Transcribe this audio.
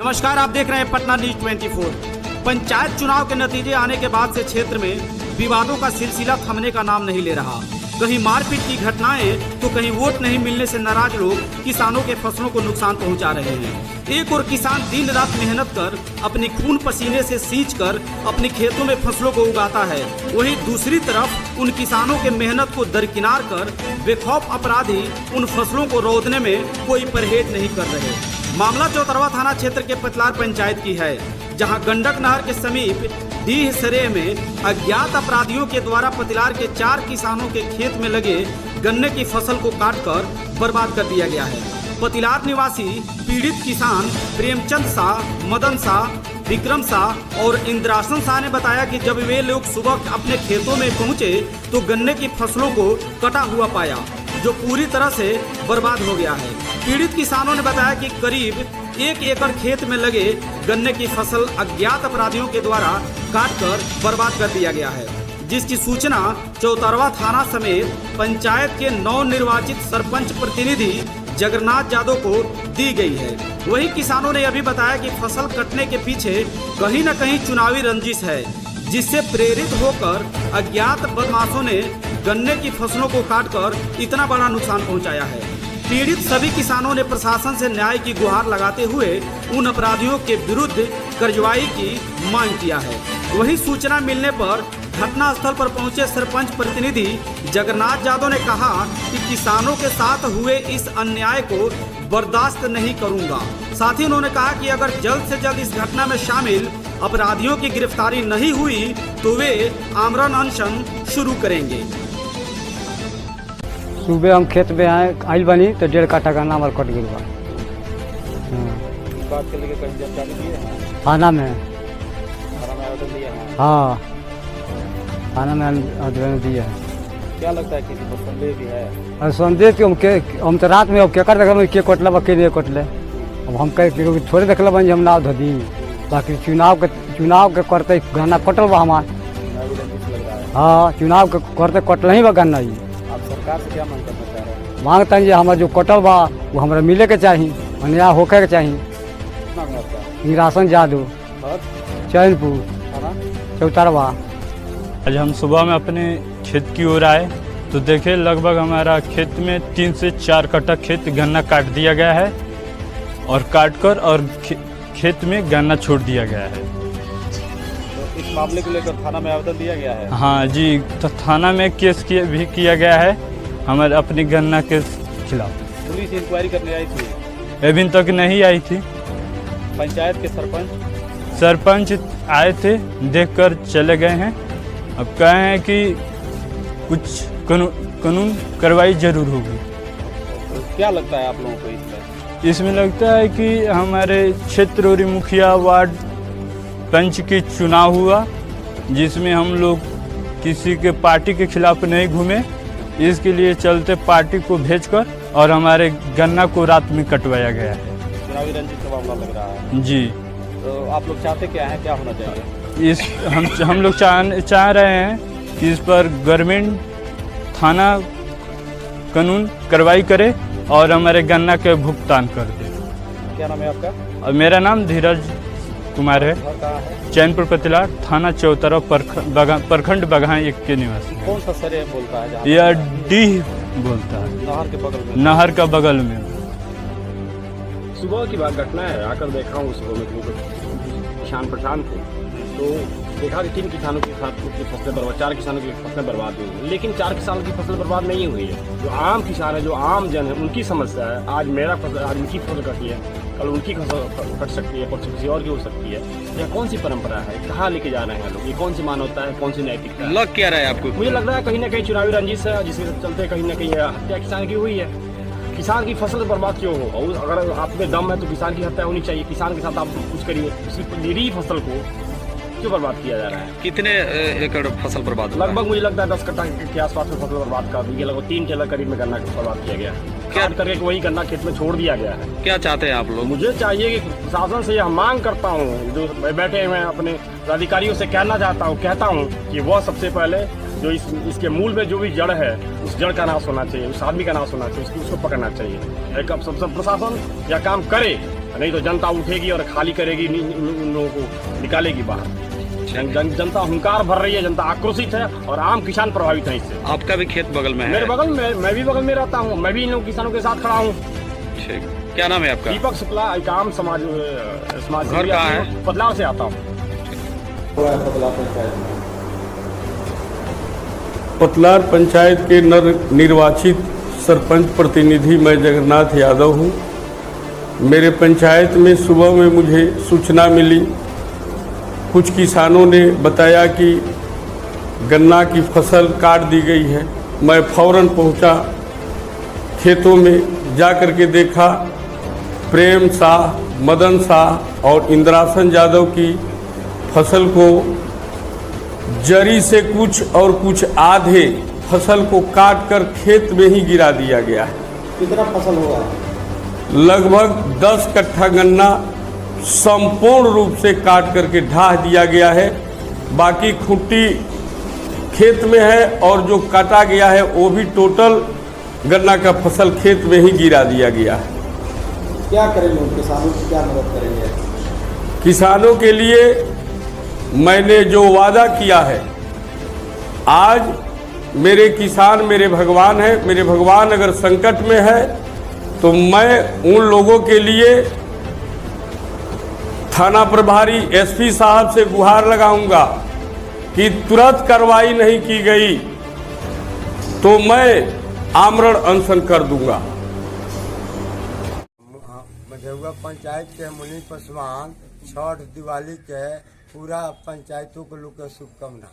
नमस्कार, आप देख रहे हैं पटना न्यूज 24। पंचायत चुनाव के नतीजे आने के बाद से क्षेत्र में विवादों का सिलसिला थमने का नाम नहीं ले रहा। कहीं मारपीट की घटनाएं तो कहीं वोट नहीं मिलने से नाराज लोग किसानों के फसलों को नुकसान पहुंचा रहे हैं। एक और किसान दिन रात मेहनत कर अपनी खून पसीने से सींच कर अपने खेतों में फसलों को उगाता है, वहीं दूसरी तरफ उन किसानों के मेहनत को दरकिनार कर बेखौफ अपराधी उन फसलों को रौंदने में कोई परहेज नहीं कर रहे। मामला चौतरवा थाना क्षेत्र के पतलार पंचायत की है, जहां गंडक नहर के समीप डीह सरे में अज्ञात अपराधियों के द्वारा पतलार के 4 किसानों के खेत में लगे गन्ने की फसल को काटकर बर्बाद कर दिया गया है। पतलार निवासी पीड़ित किसान प्रेमचंद शाह, मदन शाह, विक्रम शाह और इंद्रासन शाह ने बताया कि जब वे लोग सुबह अपने खेतों में पहुंचे तो गन्ने की फसलों को कटा हुआ पाया, जो पूरी तरह से बर्बाद हो गया है। पीड़ित किसानों ने बताया कि करीब 1 एकड़ खेत में लगे गन्ने की फसल अज्ञात अपराधियों के द्वारा काटकर बर्बाद कर दिया गया है, जिसकी सूचना चौतरवा थाना समेत पंचायत के नवनिर्वाचित सरपंच प्रतिनिधि जगन्नाथ यादव को दी गई है। वही किसानों ने अभी बताया कि फसल कटने के पीछे कहीं न कहीं चुनावी रंजिश है, जिससे प्रेरित होकर अज्ञात बदमाशों ने गन्ने की फसलों को काटकर इतना बड़ा नुकसान पहुंचाया है। पीड़ित सभी किसानों ने प्रशासन से न्याय की गुहार लगाते हुए उन अपराधियों के विरुद्ध कार्रवाई की मांग किया है। वही सूचना मिलने पर घटनास्थल पर पहुंचे सरपंच प्रतिनिधि जगन्नाथ यादव ने कहा कि किसानों के साथ हुए इस अन्याय को बर्दाश्त नहीं करूंगा। साथ ही उन्होंने कहा कि अगर जल्द से जल्द इस घटना में शामिल अपराधियों की गिरफ्तारी नहीं हुई तो वे आमरण अनशन शुरू करेंगे। सुबह हम खेत में आइल बनी तो 1.5 काठा गन्ना हमारे कट गई बा। बात के लिए कहीं जानकारी दी है थाना में आवेदन दिया है? हाँ, थाना में आवेदन दिया है। क्या लगता है किसी को संदेह भी है? और संदेह कि हम तो रात में अब केकर देखल के कटल बा के नहीं कटले, अब हम कह थोड़े देखल बन हम नाव धदी। बाकी चुनाव के करते गन्ना कटल बा हमार। हाँ, चुनाव के करते कटल ही बा गन्ना। आप सरकार से क्या मांग करना चाह रहे हैं? मांगता है हमारा जो कटल बा वो हमरा मिले के चाहिए, अन्याय होके के चाहिए। इंद्रासन यादव, चैनपुर, चौतरवा। आज हम सुबह में अपने खेत की ओर आए तो देखे लगभग हमारा खेत में 3 से 4 कट्टा खेत गन्ना काट दिया गया है और काटकर और खेत में गन्ना छोड़ दिया गया है। तो इस मामले को लेकर थाना में आवेदन दिया गया है? हाँ जी, तो थाना में केस भी किया गया है हमारे अपनी गन्ना के खिलाफ। पुलिस इंक्वायरी करने आई थी? अभी तक नहीं आई थी। पंचायत के सरपंच आए थे, देखकर चले गए हैं। अब कहे हैं कि कुछ कानून कार्रवाई जरूर होगी। तो क्या लगता है आप लोगों को इसमें लगता है कि हमारे क्षेत्र और मुखिया वार्ड पंच की चुनाव हुआ, जिसमें हम लोग किसी के पार्टी के खिलाफ नहीं घूमे, इसके लिए चलते पार्टी को भेजकर और हमारे गन्ना को रात में कटवाया गया है। चुनावी रंजिश का मामला लग रहा है जी। तो आप लोग चाहते क्या है, क्या होना चाहिए? हम लोग चाह रहे हैं कि इस पर गवर्नमेंट थाना कानून कार्रवाई करे और हमारे गन्ना के भुगतान कर दे। क्या नाम है आपका? और मेरा नाम धीरज कुमार है, चैनपुर पतलार, थाना चौतरवा, प्रखंड बगहा 1 के निवासी। कौन सा सरे बोलता है? यह डीह बोलता है, नहर के बगल में। नहर का बगल में। सुबह की बात घटना है, आकर देखा हूँ सुबह में किसान परेशान थे, तो देखा कि 3 किसानों के साथ फसलें बर्बाद, 4 किसानों की फसलें बर्बाद हुई हैं। लेकिन 4 किसानों की फसल बर्बाद नहीं हुई है। जो आम किसान है, जो आम जन है, उनकी समस्या है। आज उनकी फसल कटी है, कल उनकी फसल कट सकती है, परसों किसी और की हो सकती है। यह कौन सी परंपरा है? कहाँ लेके जा रहे हैं लोग? ये कौन सी मानवता है, कौन सी नैतिकता है? लग क्या रहा है आपको? मुझे लग रहा है कहीं ना कहीं चुनावी रंजिश है, जिसके चलते कहीं ना कहीं हत्या किसान की हुई है। किसान की फसल बर्बाद क्यों हो? और अगर आप में दम है तो किसान की हत्या होनी चाहिए। किसान के साथ आप कुछ करिए, उसी निरीह फसल को क्यों बर्बाद किया जा रहा है? कितने एकड़ फसल बर्बाद हुआ? लगभग मुझे लगता है 10 कट्टा के आसपास में फसल बर्बाद कर दी। लगभग 3 किलो करीब में गन्ना बर्बाद किया गया है। क्या करके वही गन्ना खेत में छोड़ दिया गया है। क्या चाहते हैं आप लोग? मुझे चाहिए कि प्रशासन से यह मांग करता हूँ, जो बैठे हुए अपने अधिकारियों से कहता हूँ कि वह सबसे पहले जो इसके मूल में जो भी जड़ है, उस जड़ का नाश होना चाहिए, उस आदमी का नाश होना चाहिए, उसको पकड़ना चाहिए। एक अब सब प्रशासन यह काम करे नहीं तो जनता उठेगी और खाली करेगी, उन लोगों को निकालेगी बाहर। जनता हुंकार भर रही है, जनता आक्रोशित है और आम किसान प्रभावित है इससे। आपका भी खेत बगल में है? मेरे बगल में, मैं भी बगल में रहता हूँ, मैं भी इन लोग किसानों के साथ खड़ा हूँ। ठीक, क्या नाम है आपका? दीपक शुक्ला, एक आम समाज घर कहाँ है? बदलाव से आता हूँ। पतलार पंचायत के निर्वाचित सरपंच प्रतिनिधि मैं जगन्नाथ यादव हूँ। मेरे पंचायत में सुबह में मुझे सूचना मिली, कुछ किसानों ने बताया कि गन्ना की फसल काट दी गई है। मैं फौरन पहुंचा, खेतों में जा कर के देखा, प्रेम शाह, मदन शाह और इंद्रासन यादव की फसल को जरी से कुछ और कुछ आधे फसल को काट कर खेत में ही गिरा दिया गया है। कितना फसल हुआ? लगभग 10 कट्ठा गन्ना संपूर्ण रूप से काट करके ढाह दिया गया है। बाकी खुट्टी खेत में है और जो काटा गया है वो भी टोटल गन्ना का फसल खेत में ही गिरा दिया गया है। क्या करेंगे किसानों की, क्या मदद करेंगे? किसानों के लिए मैंने जो वादा किया है, आज मेरे किसान मेरे भगवान हैं। मेरे भगवान अगर संकट में है तो मैं उन लोगों के लिए थाना प्रभारी एसपी साहब से गुहार लगाऊंगा कि तुरंत कार्रवाई नहीं की गई तो मैं आमरण अनशन कर दूंगा। मझौगा पंचायत के मुनि पासवान छठ दिवाली के पूरा पंचायतों को लोग शुभकामना।